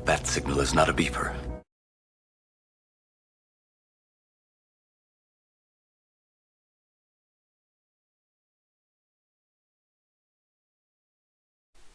That signal is not a beeper.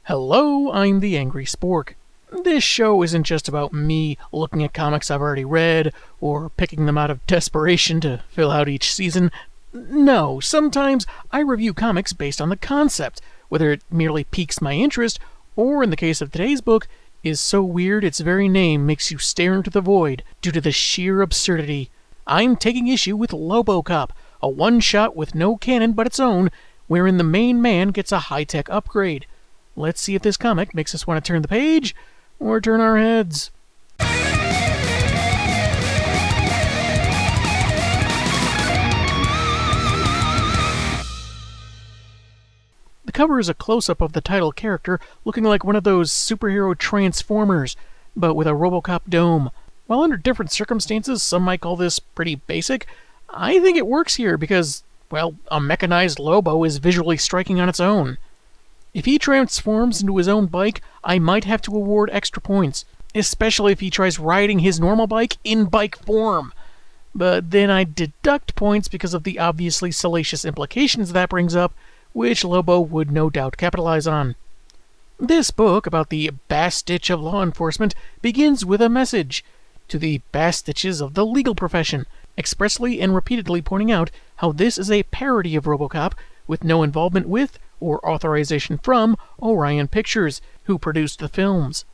Hello, I'm the Angry Spork. This show isn't just about me looking at comics I've already read, or picking them out of desperation to fill out each season. No, sometimes I review comics based on the concept, whether it merely piques my interest, or in the case of today's book, is so weird its very name makes you stare into the void due to the sheer absurdity. I'm taking issue with Lobocop, a one-shot with no canon but its own, wherein the main man gets a high-tech upgrade. Let's see if this comic makes us want to turn the page, or turn our heads. The cover is a close-up of the title character looking like one of those superhero transformers, but with a Robocop dome. While under different circumstances some might call this pretty basic, I think it works here because, well, a mechanized Lobo is visually striking on its own. If he transforms into his own bike, I might have to award extra points, especially if he tries riding his normal bike in bike form. But then I'd deduct points because of the obviously salacious implications that brings up, which Lobo would no doubt capitalize on. This book about the Bastitch of law enforcement begins with a message to the Bastitches of the legal profession, expressly and repeatedly pointing out how this is a parody of Robocop with no involvement with or authorization from Orion Pictures, who produced the films.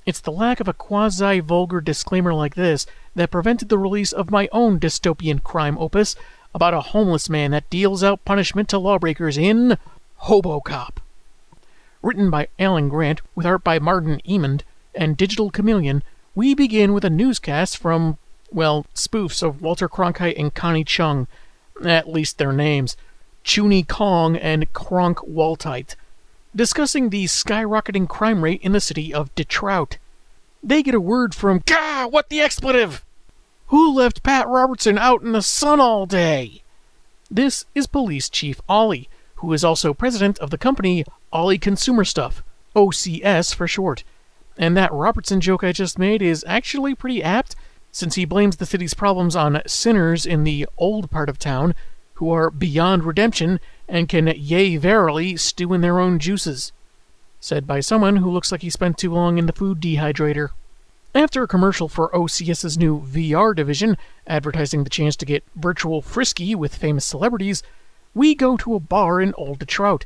It's the lack of a quasi-vulgar disclaimer like this that prevented the release of my own dystopian crime opus about a homeless man that deals out punishment to lawbreakers in Hobocop. Written by Alan Grant, with art by Martin Emond and Digital Chameleon, we begin with a newscast from, well, spoofs of Walter Cronkite and Connie Chung, at least their names, Chuny Kong and Kronk Waltite, discussing the skyrocketing crime rate in the city of Detroit. They get a word from, Gah, what the expletive? Who left Pat Robertson out in the sun all day? This is Police Chief Ollie, who is also president of the company Ollie Consumer Stuff, OCS for short. And that Robertson joke I just made is actually pretty apt, since he blames the city's problems on sinners in the old part of town, who are beyond redemption and can, yea verily, stew in their own juices. Said by someone who looks like he spent too long in the food dehydrator. After a commercial for OCS's new VR division, advertising the chance to get virtual frisky with famous celebrities, we go to a bar in Old Detroit,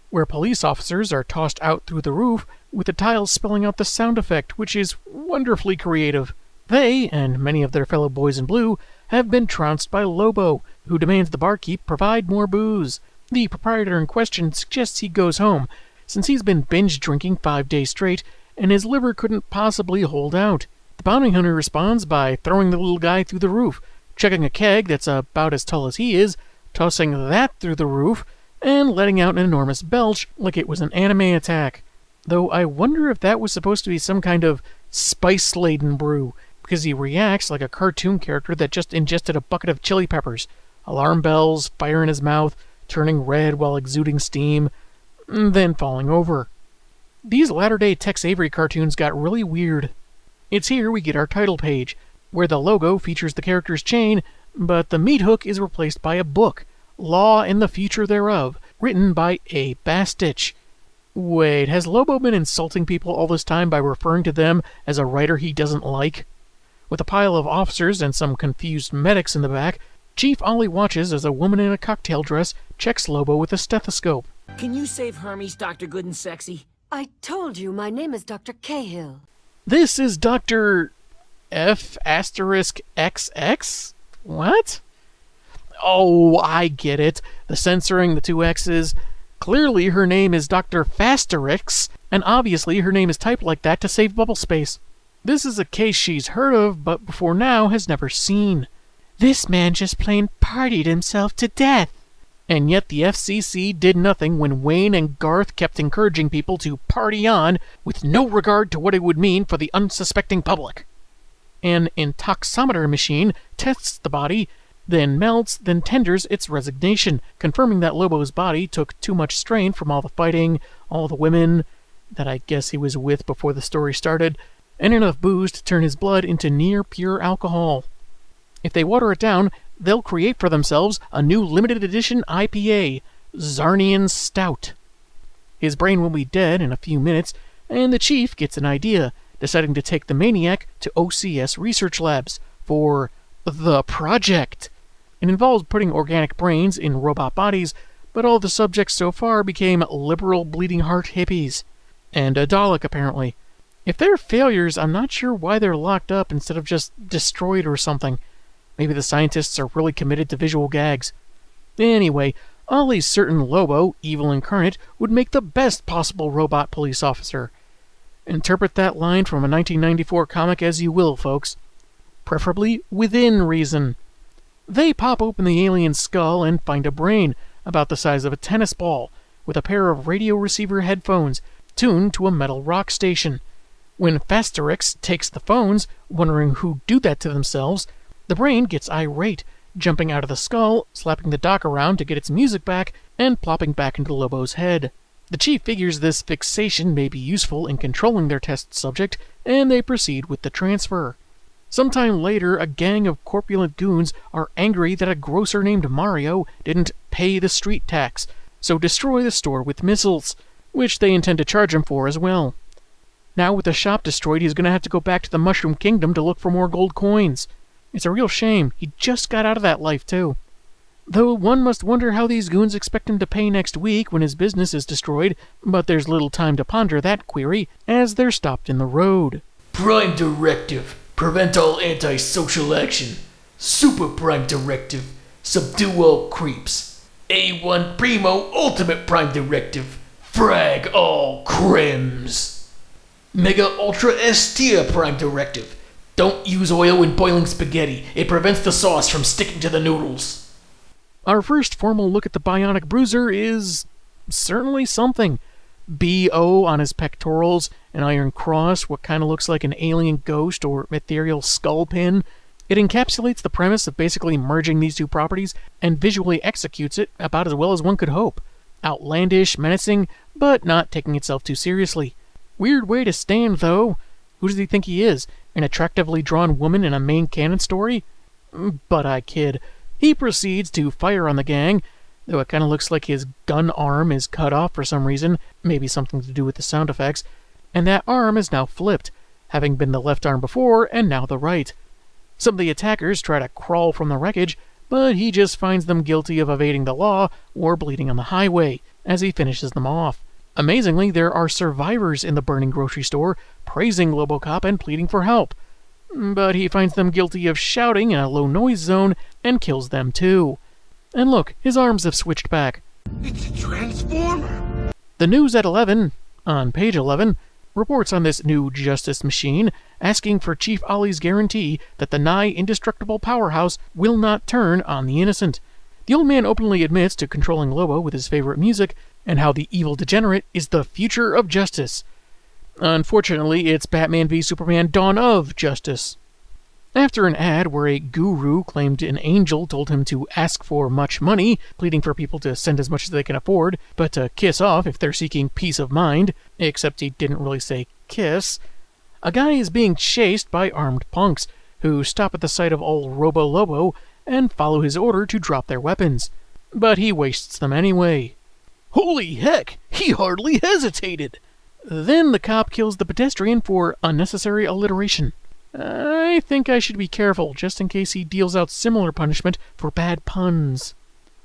where police officers are tossed out through the roof with the tiles spelling out the sound effect, which is wonderfully creative. They, and many of their fellow boys in blue, have been trounced by Lobo, who demands the barkeep provide more booze. The proprietor in question suggests he goes home, since he's been binge drinking 5 days straight, and his liver couldn't possibly hold out. The bounty hunter responds by throwing the little guy through the roof, chucking a keg that's about as tall as he is, tossing that through the roof, and letting out an enormous belch like it was an anime attack. Though I wonder if that was supposed to be some kind of spice-laden brew, because he reacts like a cartoon character that just ingested a bucket of chili peppers. Alarm bells, fire in his mouth, turning red while exuding steam, then falling over. These latter-day Tex Avery cartoons got really weird. It's here we get our title page, where the logo features the character's chain, but the meat hook is replaced by a book, Law and the Future Thereof, written by A. Bastitch. Wait, has Lobo been insulting people all this time by referring to them as a writer he doesn't like? With a pile of officers and some confused medics in the back, Chief Ollie watches as a woman in a cocktail dress checks Lobo with a stethoscope. Can you save Hermes, Dr. Good and Sexy? I told you my name is Dr. Cahill. This is Dr. F*XX? What? Oh, I get it. The censoring, the two X's. Clearly her name is Dr. Fasterix, and obviously her name is typed like that to save bubble space. This is a case she's heard of, but before now has never seen. This man just plain partied himself to death. And yet the FCC did nothing when Wayne and Garth kept encouraging people to party on with no regard to what it would mean for the unsuspecting public. An intoximeter machine tests the body, then melts, then tenders its resignation, confirming that Lobo's body took too much strain from all the fighting, all the women that I guess he was with before the story started, and enough booze to turn his blood into near pure alcohol. If they water it down, they'll create for themselves a new limited edition IPA, Zarnian Stout. His brain will be dead in a few minutes, and the chief gets an idea, deciding to take the maniac to OCS research labs for the project. It involves putting organic brains in robot bodies, but all the subjects so far became liberal bleeding heart hippies. And a Dalek, apparently. If they're failures, I'm not sure why they're locked up instead of just destroyed or something. Maybe the scientists are really committed to visual gags. Anyway, Ollie's certain Lobo, evil incarnate, would make the best possible robot police officer. Interpret that line from a 1994 comic as you will, folks. Preferably within reason. They pop open the alien's skull and find a brain, about the size of a tennis ball, with a pair of radio receiver headphones, tuned to a metal rock station. When Fasterix takes the phones, wondering who'd do that to themselves, the brain gets irate, jumping out of the skull, slapping the dock around to get its music back, and plopping back into Lobo's head. The chief figures this fixation may be useful in controlling their test subject, and they proceed with the transfer. Sometime later, a gang of corpulent goons are angry that a grocer named Mario didn't pay the street tax, so destroy the store with missiles, which they intend to charge him for as well. Now with the shop destroyed, he's going to have to go back to the Mushroom Kingdom to look for more gold coins. It's a real shame. He just got out of that life, too. Though one must wonder how these goons expect him to pay next week when his business is destroyed, but there's little time to ponder that query, as they're stopped in the road. Prime Directive. Prevent all antisocial action. Super Prime Directive. Subdue all creeps. A1 Primo Ultimate Prime Directive. Frag all crims. Mega Ultra S Tier Prime Directive. Don't use oil in boiling spaghetti. It prevents the sauce from sticking to the noodles. Our first formal look at the bionic bruiser is certainly something. B.O. on his pectorals, an iron cross, what kind of looks like an alien ghost or ethereal skull pin. It encapsulates the premise of basically merging these two properties and visually executes it about as well as one could hope. Outlandish, menacing, but not taking itself too seriously. Weird way to stand, though. Who does he think he is? An attractively drawn woman in a main canon story? But I kid. He proceeds to fire on the gang, though it kind of looks like his gun arm is cut off for some reason, maybe something to do with the sound effects, and that arm is now flipped, having been the left arm before and now the right. Some of the attackers try to crawl from the wreckage, but he just finds them guilty of evading the law or bleeding on the highway, as he finishes them off. Amazingly, there are survivors in the burning grocery store, praising Lobocop and pleading for help. But he finds them guilty of shouting in a low-noise zone and kills them too. And look, his arms have switched back. It's a transformer! The news at 11, on page 11, reports on this new justice machine, asking for Chief Ollie's guarantee that the nigh-indestructible powerhouse will not turn on the innocent. The old man openly admits to controlling Lobo with his favorite music, and how the evil degenerate is the future of justice. Unfortunately, it's Batman v Superman Dawn of Justice. After an ad where a guru claimed an angel told him to ask for much money, pleading for people to send as much as they can afford, but to kiss off if they're seeking peace of mind, except he didn't really say kiss, a guy is being chased by armed punks, who stop at the sight of old Robo Lobo and follow his order to drop their weapons. But he wastes them anyway. Holy heck, he hardly hesitated! Then the cop kills the pedestrian for unnecessary alliteration. I think I should be careful, just in case he deals out similar punishment for bad puns.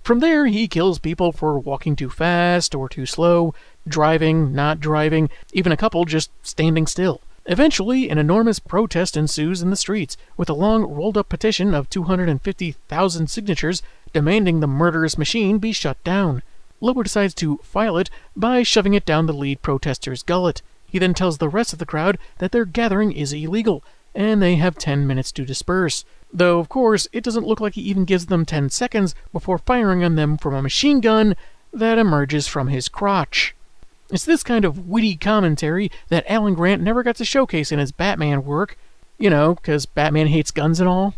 From there, he kills people for walking too fast or too slow, driving, not driving, even a couple just standing still. Eventually, an enormous protest ensues in the streets, with a long rolled-up petition of 250,000 signatures demanding the murderous machine be shut down. Lobo decides to file it by shoving it down the lead protester's gullet. He then tells the rest of the crowd that their gathering is illegal, and they have 10 minutes to disperse. Though, of course, it doesn't look like he even gives them 10 seconds before firing on them from a machine gun that emerges from his crotch. It's this kind of witty commentary that Alan Grant never got to showcase in his Batman work. You know, 'cause Batman hates guns and all.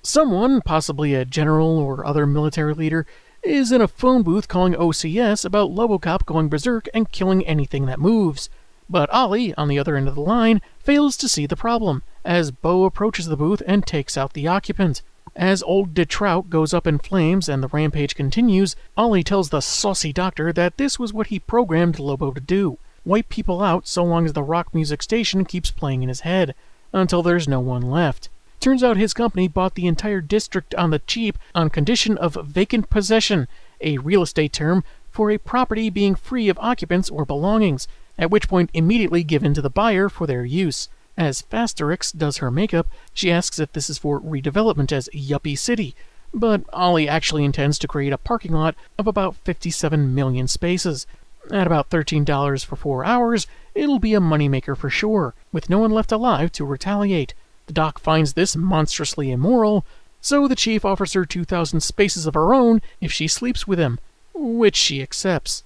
Someone, possibly a general or other military leader, is in a phone booth calling OCS about Lobocop going berserk and killing anything that moves. But Ollie, on the other end of the line, fails to see the problem, as Bo approaches the booth and takes out the occupant. As old DeTrout goes up in flames and the rampage continues, Ollie tells the saucy doctor that this was what he programmed Lobo to do: wipe people out so long as the rock music station keeps playing in his head, until there's no one left. Turns out his company bought the entire district on the cheap on condition of vacant possession, a real estate term for a property being free of occupants or belongings, at which point immediately given to the buyer for their use. As Fasterix does her makeup, she asks if this is for redevelopment as Yuppie City, but Ollie actually intends to create a parking lot of about 57 million spaces. At about $13 for 4 hours, it'll be a moneymaker for sure, with no one left alive to retaliate. The doc finds this monstrously immoral, so the chief offers her 2,000 spaces of her own if she sleeps with him, which she accepts.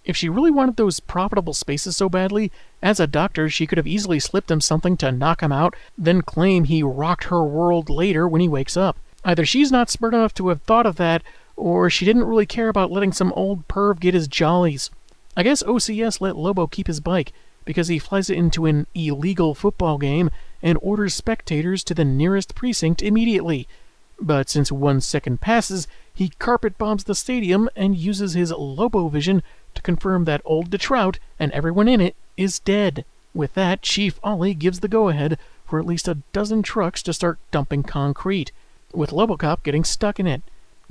If she really wanted those profitable spaces so badly, as a doctor she could have easily slipped him something to knock him out, then claim he rocked her world later when he wakes up. Either she's not smart enough to have thought of that, or she didn't really care about letting some old perv get his jollies. I guess OCS let Lobo keep his bike, because he flies it into an illegal football game and orders spectators to the nearest precinct immediately. But since 1 second passes, he carpet bombs the stadium and uses his Lobo vision to confirm that old DeTrout and everyone in it is dead. With that, Chief Ollie gives the go-ahead for at least a dozen trucks to start dumping concrete, with Lobocop getting stuck in it.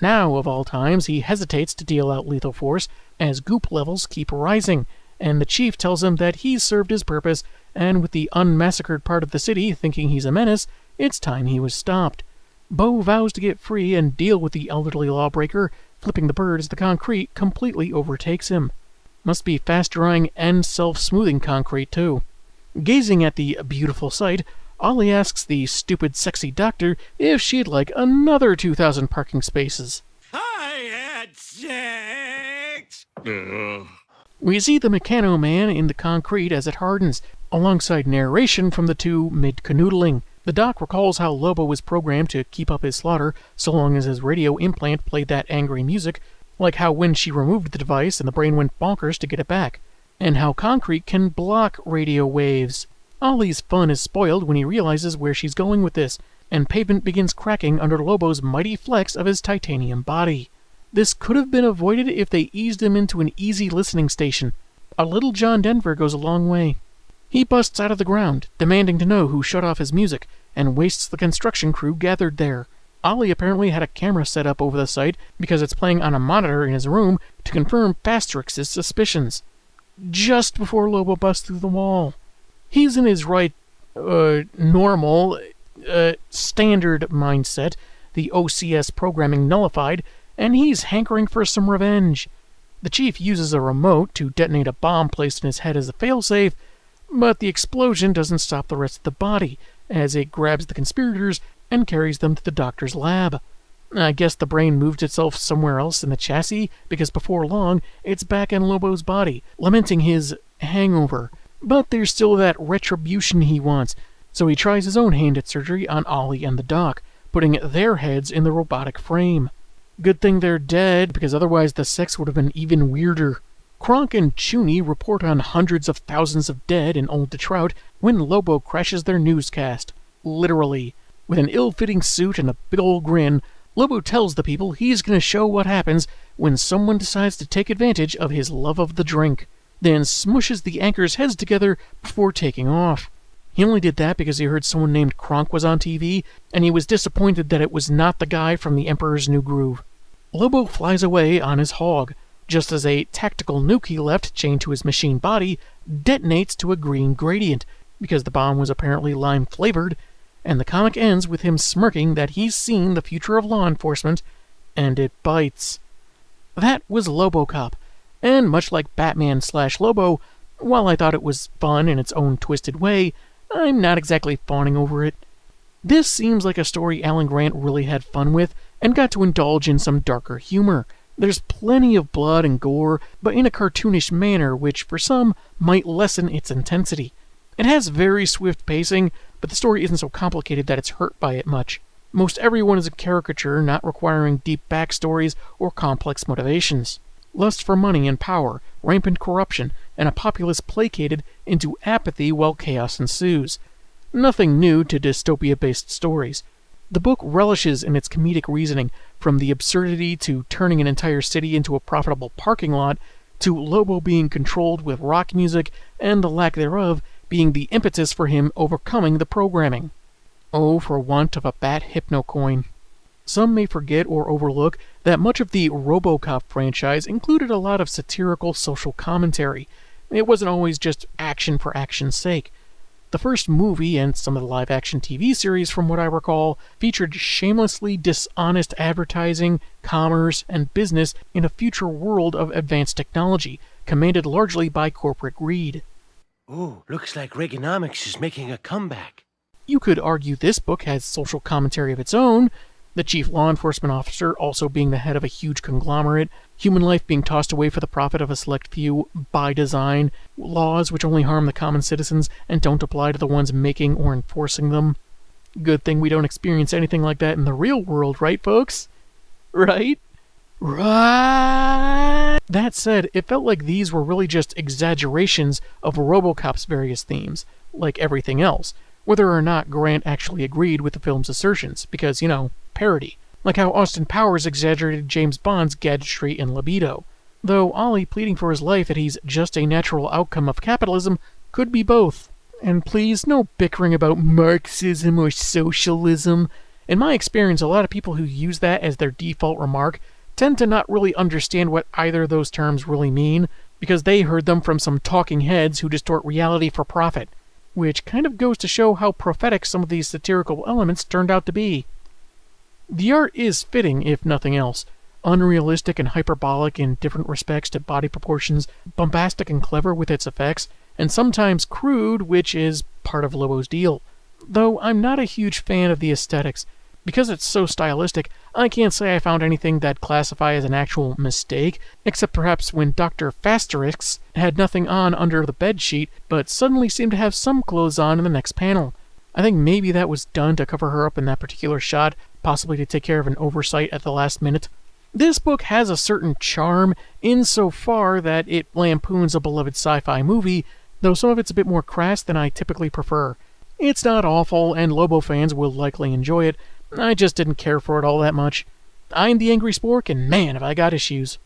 Now, of all times, he hesitates to deal out lethal force as goop levels keep rising, and the chief tells him that he's served his purpose, and with the unmassacred part of the city thinking he's a menace, it's time he was stopped. Bo vows to get free and deal with the elderly lawbreaker, flipping the bird as the concrete completely overtakes him. Must be fast-drying and self-smoothing concrete, too. Gazing at the beautiful sight, Ollie asks the stupid sexy doctor if she'd like another 2,000 parking spaces. I had sex! We see the Mechano Man in the concrete as it hardens, alongside narration from the two mid-canoodling. The doc recalls how Lobo was programmed to keep up his slaughter so long as his radio implant played that angry music, like how when she removed the device and the brain went bonkers to get it back, and how concrete can block radio waves. Ollie's fun is spoiled when he realizes where she's going with this, and pavement begins cracking under Lobo's mighty flex of his titanium body. This could have been avoided if they eased him into an easy listening station. A little John Denver goes a long way. He busts out of the ground, demanding to know who shut off his music, and wastes the construction crew gathered there. Ollie apparently had a camera set up over the site because it's playing on a monitor in his room to confirm Fasterix's suspicions. Just before Lobo busts through the wall. He's in his right, normal, standard mindset, the OCS programming nullified, and he's hankering for some revenge. The chief uses a remote to detonate a bomb placed in his head as a failsafe, but the explosion doesn't stop the rest of the body, as it grabs the conspirators and carries them to the doctor's lab. I guess the brain moved itself somewhere else in the chassis, because before long, it's back in Lobo's body, lamenting his hangover. But there's still that retribution he wants, so he tries his own hand at surgery on Ollie and the doc, putting their heads in the robotic frame. Good thing they're dead, because otherwise the sex would have been even weirder. Kronk and Chooney report on hundreds of thousands of dead in Old DeTrout when Lobo crashes their newscast. Literally. With an ill-fitting suit and a big old grin, Lobo tells the people he's going to show what happens when someone decides to take advantage of his love of the drink, then smushes the anchors' heads together before taking off. He only did that because he heard someone named Kronk was on TV, and he was disappointed that it was not the guy from The Emperor's New Groove. Lobo flies away on his hog, just as a tactical nuke he left chained to his machine body detonates to a green gradient, because the bomb was apparently lime-flavored, and the comic ends with him smirking that he's seen the future of law enforcement, and it bites. That was Lobocop, and much like Batman/Lobo, while I thought it was fun in its own twisted way, I'm not exactly fawning over it. This seems like a story Alan Grant really had fun with, and got to indulge in some darker humor. There's plenty of blood and gore, but in a cartoonish manner which, for some, might lessen its intensity. It has very swift pacing, but the story isn't so complicated that it's hurt by it much. Most everyone is a caricature, not requiring deep backstories or complex motivations. lust for money and power, rampant corruption, and a populace placated into apathy while chaos ensues. Nothing new to dystopia-based stories. The book relishes in its comedic reasoning, from the absurdity to turning an entire city into a profitable parking lot, to Lobo being controlled with rock music, and the lack thereof being the impetus for him overcoming the programming. Oh, for want of a bat hypnocoin. Some may forget or overlook that much of the Robocop franchise included a lot of satirical social commentary. It wasn't always just action for action's sake. The first movie, and some of the live-action TV series from what I recall, featured shamelessly dishonest advertising, commerce, and business in a future world of advanced technology, commanded largely by corporate greed. Ooh, looks like Reaganomics is making a comeback. You could argue this book has social commentary of its own, the chief law enforcement officer also being the head of a huge conglomerate, human life being tossed away for the profit of a select few by design, laws which only harm the common citizens and don't apply to the ones making or enforcing them. Good thing we don't experience anything like that in the real world, right, folks? Right? Right! That said, it felt like these were really just exaggerations of Robocop's various themes, like everything else, whether or not Grant actually agreed with the film's assertions, because, parody. Like how Austin Powers exaggerated James Bond's gadgetry and libido. Though Ollie pleading for his life that he's just a natural outcome of capitalism could be both. And please, no bickering about Marxism or socialism. In my experience, a lot of people who use that as their default remark tend to not really understand what either of those terms really mean, because they heard them from some talking heads who distort reality for profit. Which kind of goes to show how prophetic some of these satirical elements turned out to be. The art is fitting, if nothing else. Unrealistic and hyperbolic in different respects to body proportions, bombastic and clever with its effects, and sometimes crude, which is part of Lobo's deal. Though I'm not a huge fan of the aesthetics. Because it's so stylistic, I can't say I found anything that'd classify as an actual mistake, except perhaps when Dr. Fasterix had nothing on under the bedsheet, but suddenly seemed to have some clothes on in the next panel. I think maybe that was done to cover her up in that particular shot, possibly to take care of an oversight at the last minute. This book has a certain charm insofar that it lampoons a beloved sci-fi movie, though some of it's a bit more crass than I typically prefer. It's not awful, and Lobo fans will likely enjoy it. I just didn't care for it all that much. I'm the Angry Spork, and man, have I got issues.